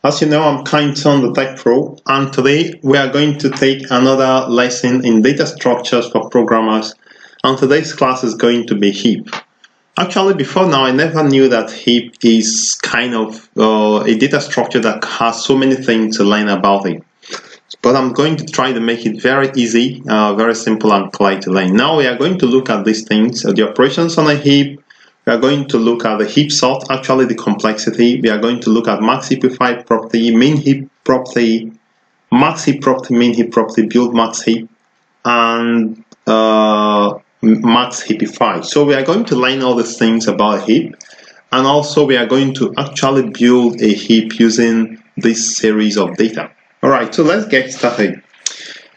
As you know, I'm Clinton, the Tech Pro, and today we are going to take another lesson in data structures for programmers, and today's class is going to be Heap. Actually, before now, I never knew that Heap is kind of a data structure that has so many things to learn about it. But I'm going to try to make it very easy, very simple and clear to learn. Now we are going to look at these things, the operations on a heap. We are going to look at the heap sort, actually the complexity. We are going to look at Max-Heapify Property, Min Heap Property, Max-Heap Property, Min Heap Property, Build Max-Heap, and Max-Heapify. So we are going to learn all these things about a heap, and also we are going to actually build a heap using this series of data. Alright, so let's get started.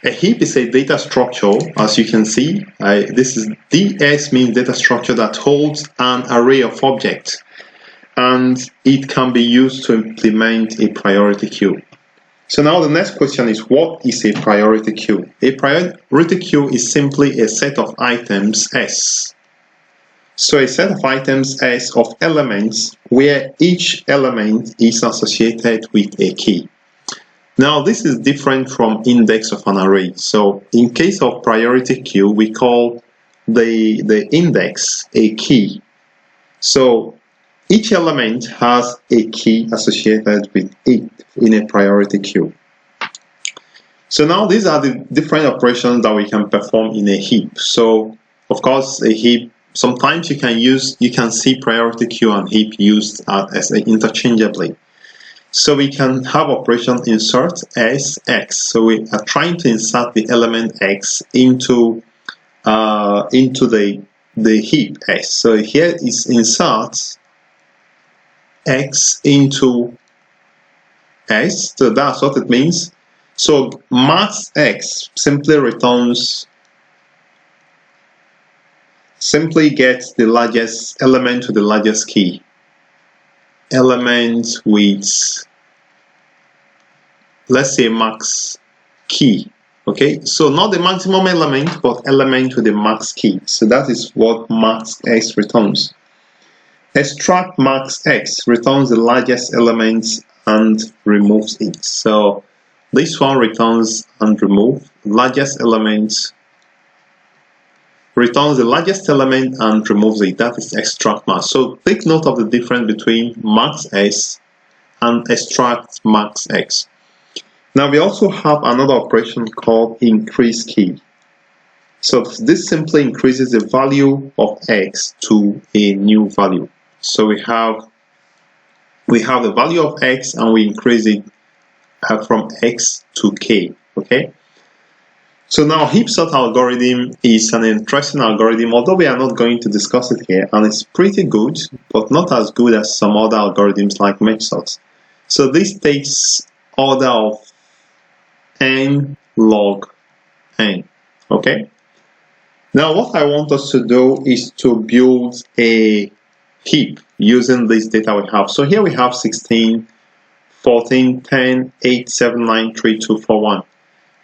A heap is a data structure, as you can see. This is DS means data structure that holds an array of objects, and it can be used to implement a priority queue. So now the next question is, what is a priority queue? A priority queue is simply a set of items S. So a set of items S of elements where each element is associated with a key. Now this is different from index of an array. So in case of priority queue, we call the index a key. So each element has a key associated with it in a priority queue. So now these are the different operations that we can perform in a heap. So of course a heap, sometimes you can see priority queue and heap used as interchangeably. So we can have operation insert S X. So we are trying to insert the element X into the heap S. So here is insert X into S. So that's what it means. So max X simply gets the largest element to the largest key. Element with, let's say, max key. Okay, so not the maximum element, but element with the max key. So that is what max X returns. Extract max X returns the largest element and removes it. So this one returns and remove largest element, returns the largest element and removes it. That is extract max. So take note of the difference between max S and extract max X. Now we also have another operation called increase key. So this simply increases the value of X to a new value. So we have the value of X and we increase it from X to K. Okay. So now heap sort algorithm is an interesting algorithm, although we are not going to discuss it here, and it's pretty good, but not as good as some other algorithms like merge sort. So this takes order of n log n. Okay. Now what I want us to do is to build a heap using this data we have. So here we have 16, 14, 10, 8, 7, 9, 3, 2, 4, 1.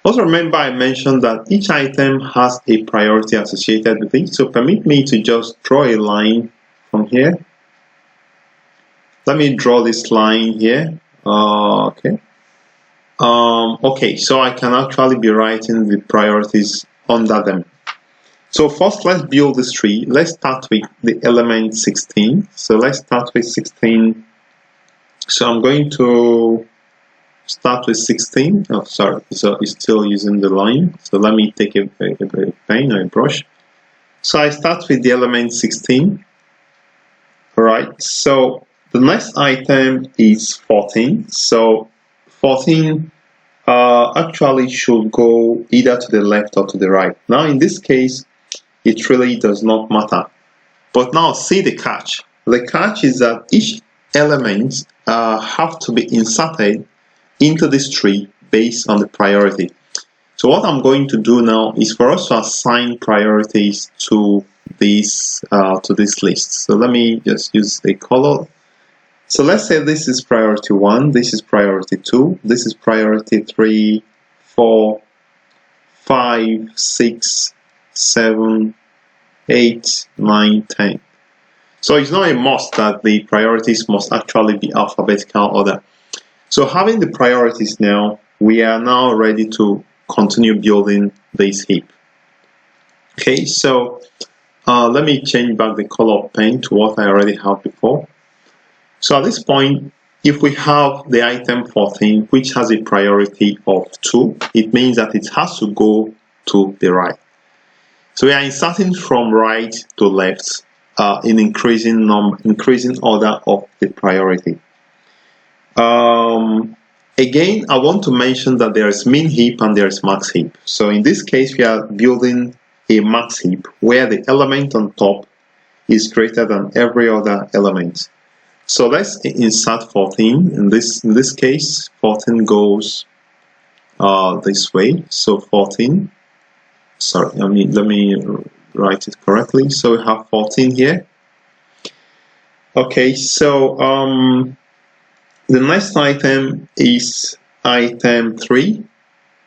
Also remember I mentioned that each item has a priority associated with it. So permit me to just draw a line from here. Let me draw this line here. Okay. Okay, so I can actually be writing the priorities under them. So first let's build this tree. Let's start with the element 16. So let's start with 16. So I'm going to start with 16. Oh, sorry, so it's still using the line. So let me take a pen or a brush. So I start with the element 16. Alright, so the next item is 14. So 14 actually should go either to the left or to the right. Now in this case, it really does not matter. But now see the catch. The catch is that each element have to be inserted into this tree based on the priority. So what I'm going to do now is for us to assign priorities to this list. So let me just use a color. So let's say this is priority 1, this is priority 2, this is priority 3, 4, 5, 6, 7, 8, 9, 10. So it's not a must that the priorities must actually be alphabetical order. So having the priorities now, we are now ready to continue building this heap. Okay, so let me change back the color of pen to what I already have before. So at this point, if we have the item 14, which has a priority of 2, it means that it has to go to the right. So we are inserting from right to left in increasing order of the priority. Again, I want to mention that there is min heap and there is max heap. So in this case, we are building a max heap where the element on top is greater than every other element. So let's insert 14. In this case, 14 goes this way. So 14. Sorry, let me write it correctly. So we have 14 here. Okay, so the next item is item 3.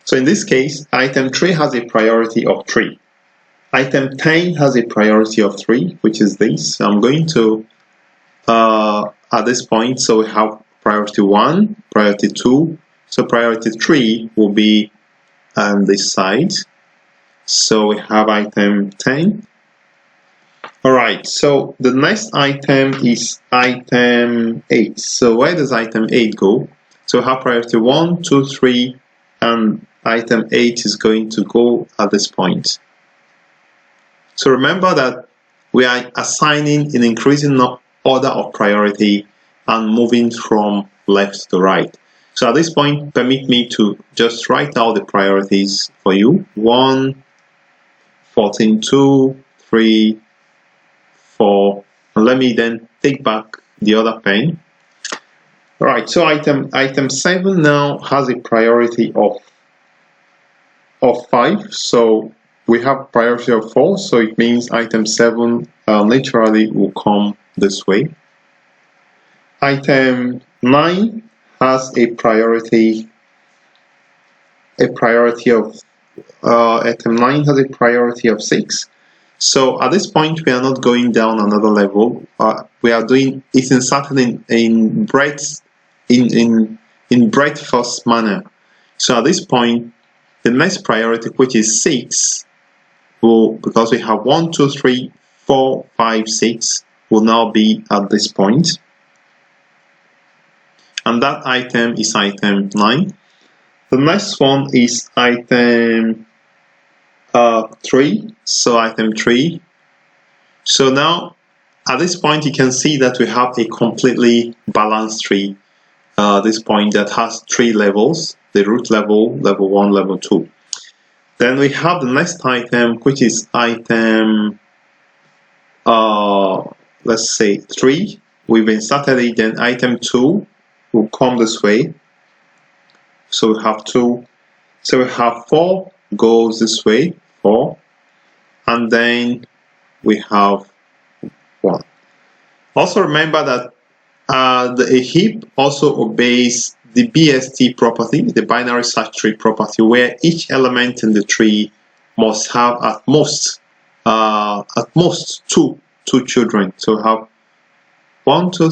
So in this case, item 3 has a priority of 3. Item 10 has a priority of 3, which is this. So I'm going to, at this point, so we have priority 1, priority 2. So priority 3 will be on this side. So we have item 10. Alright, so the next item is item 8. So where does item 8 go? So we have priority 1, 2, 3, and item 8 is going to go at this point. So remember that we are assigning an increasing order of priority and moving from left to right. So at this point, permit me to just write out the priorities for you. 1, 14, 2, 3, 4, and let me then take back the other pen. Alright, so item 7 now has a priority of 5. So we have priority of 4, so it means item 7 literally will come this way. Item 9 has a priority of item 9 has a priority of 6. So at this point, we are not going down another level. We are doing it in breadth first manner. So at this point, the next priority, which is 6, will, because we have 1, 2, 3, 4, 5, 6, will now be at this point. And that item is item 9. The next one is item 3. So item 3. So now at this point you can see that we have a completely balanced tree. This point that has 3 levels: the root level, level 1, level 2. Then we have the next item, which is item let's say 3. We've inserted it. Then item 2 will come this way. So we have 2. So we have 4 goes this way, 4, and then we have 1. Also remember that a heap also obeys the BST property, the binary search tree property, where each element in the tree must have at most 2 children. So we have 1, 2,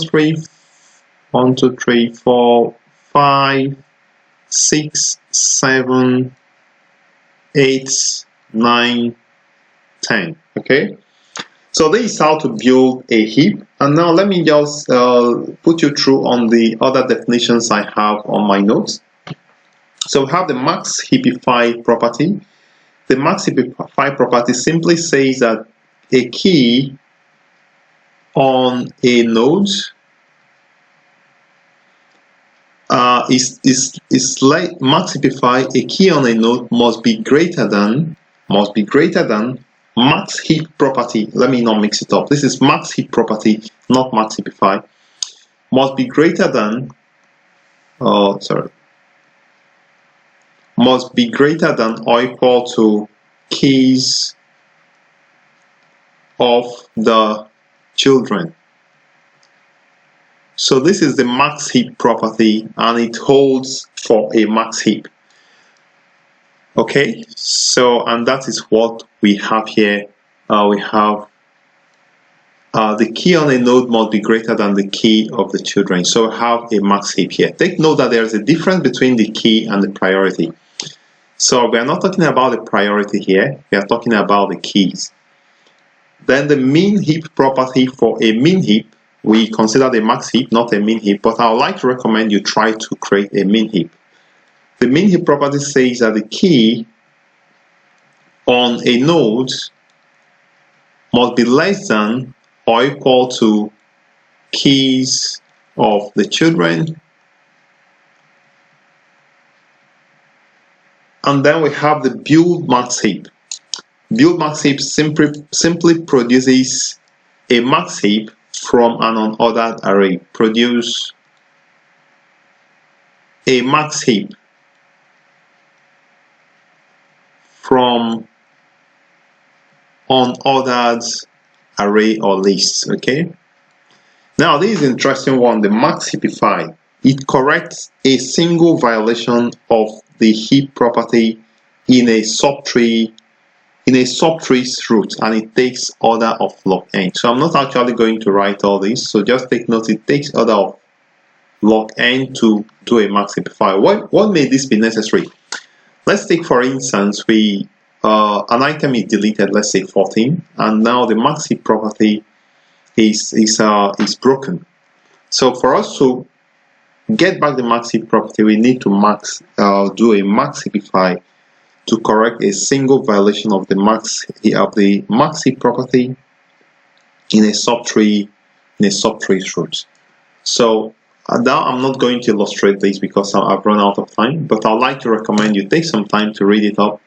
3, 4, 5, 6, 7, 8, 9, 10. Okay, so this is how to build a heap. And now let me just put you through on the other definitions I have on my notes. So we have the Max-Heapify property. The Max-Heapify property simply says that a key on a node is like Max-Heapify. A key on a node must be greater than max heap property. Let me not mix it up. This is max heap property, not Max-Heapify. Must be greater than must be greater than or equal to keys of the children. So this is the max heap property, and it holds for a max heap. Okay, so and that is what we have here. We have the key on a node must be greater than the key of the children. So we have a max heap here. Take note that there is a difference between the key and the priority. So we are not talking about the priority here, we are talking about the keys. Then the min heap property, for a min heap, we consider the max heap, not a min heap, but I would like to recommend you try to create a min heap. The min heap property says that the key on a node must be less than or equal to keys of the children. And then we have the build max heap. Build max heap simply produces a max heap from an unordered array. Produce a max heap from unordered array or list. Okay. Now this is an interesting one, the Max-Heapify. It corrects a single violation of the heap property in a subtree's root, and it takes order of log n. So I'm not actually going to write all this, so just take note it takes order of log n to do a Max-Heapify. What may this be necessary? Let's take, for instance, an item is deleted, let's say 14, and now the max heap property is broken. So for us to get back the max heap property, we need to do a Max-Heapify to correct a single violation of the max heap property in a subtree's root. So now I'm not going to illustrate this because I've run out of time, but I'd like to recommend you take some time to read it up.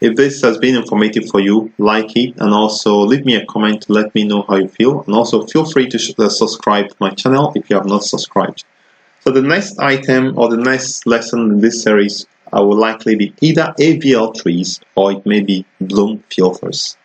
If this has been informative for you, like it, and also leave me a comment to let me know how you feel, and also feel free to subscribe to my channel if you have not subscribed. So the next item or the next lesson in this series will likely be either AVL trees or it may be Bloom filters.